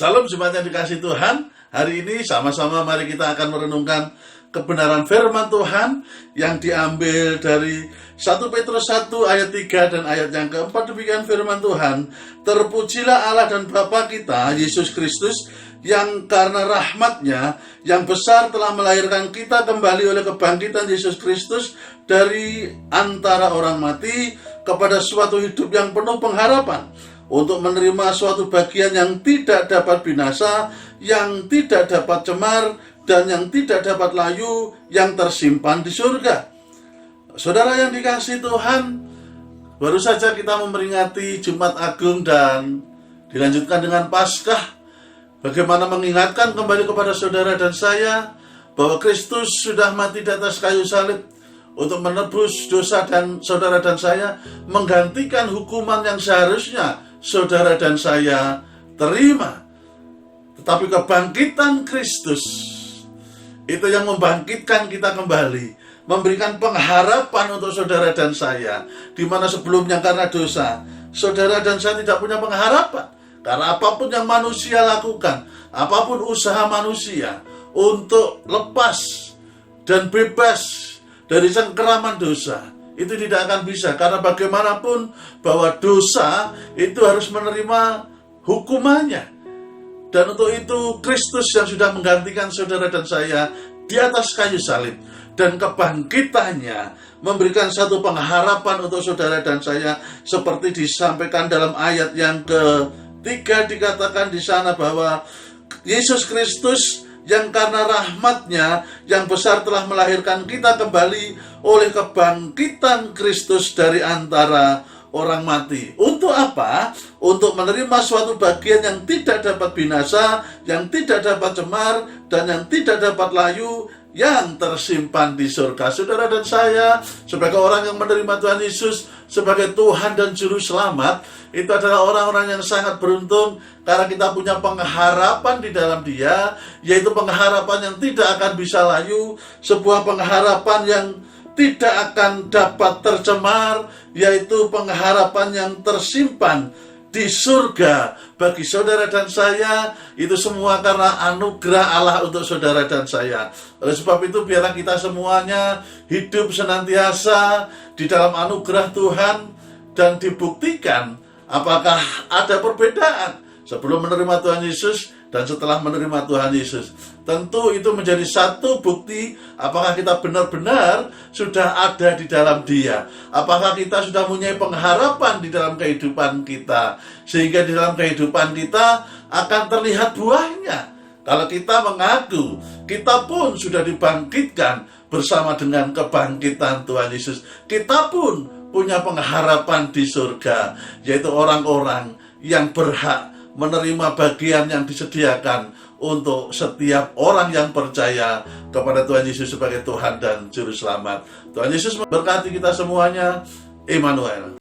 Salam jemaat yang dikasih Tuhan. Hari ini sama-sama mari kita akan merenungkan kebenaran firman Tuhan yang diambil dari 1 Petrus 1 ayat 3 dan ayat yang keempat. Demikian firman Tuhan. Terpujilah Allah dan Bapa kita, Yesus Kristus, yang karena rahmat-Nya yang besar telah melahirkan kita kembali oleh kebangkitan Yesus Kristus dari antara orang mati kepada suatu hidup yang penuh pengharapan, untuk menerima suatu bagian yang tidak dapat binasa, yang tidak dapat cemar, dan yang tidak dapat layu, yang tersimpan di surga. Saudara yang dikasihi Tuhan, baru saja kita memperingati Jumat Agung dan dilanjutkan dengan Paskah. Bagaimana mengingatkan kembali kepada saudara dan saya bahwa Kristus sudah mati di atas kayu salib untuk menebus dosa dan saudara dan saya, menggantikan hukuman yang seharusnya saudara dan saya terima. Tetapi kebangkitan Kristus itu yang membangkitkan kita kembali, memberikan pengharapan untuk saudara dan saya, di mana sebelumnya karena dosa saudara dan saya tidak punya pengharapan. Karena apapun yang manusia lakukan, apapun usaha manusia untuk lepas dan bebas dari cengkeraman dosa, itu tidak akan bisa. Karena bagaimanapun bahwa dosa itu harus menerima hukumannya. Dan untuk itu Kristus yang sudah menggantikan saudara dan saya di atas kayu salib, dan kebangkitannya memberikan satu pengharapan untuk saudara dan saya, seperti disampaikan dalam ayat yang ketiga, dikatakan di sana bahwa Yesus Kristus yang karena rahmat-Nya yang besar telah melahirkan kita kembali oleh kebangkitan Kristus dari antara orang mati. Untuk apa? Untuk menerima suatu bagian yang tidak dapat binasa, yang tidak dapat cemar, dan yang tidak dapat layu, yang tersimpan di surga. Saudara dan saya, sebagai orang yang menerima Tuhan Yesus sebagai Tuhan dan Juru Selamat, itu adalah orang-orang yang sangat beruntung, karena kita punya pengharapan di dalam Dia, yaitu pengharapan yang tidak akan bisa layu, sebuah pengharapan yang tidak akan dapat tercemar, yaitu pengharapan yang tersimpan di surga bagi saudara dan saya. Itu semua karena anugerah Allah untuk saudara dan saya. Oleh sebab itu, biarlah kita semuanya hidup senantiasa di dalam anugerah Tuhan, dan dibuktikan apakah ada perbedaan sebelum menerima Tuhan Yesus dan setelah menerima Tuhan Yesus. Tentu itu menjadi satu bukti apakah kita benar-benar sudah ada di dalam Dia. Apakah kita sudah mempunyai pengharapan di dalam kehidupan kita, sehingga di dalam kehidupan kita akan terlihat buahnya. Kalau kita mengaku kita pun sudah dibangkitkan bersama dengan kebangkitan Tuhan Yesus, kita pun punya pengharapan di surga, yaitu orang-orang yang berhak menerima bagian yang disediakan untuk setiap orang yang percaya kepada Tuhan Yesus sebagai Tuhan dan Juru Selamat. Tuhan Yesus memberkati kita semuanya. Immanuel.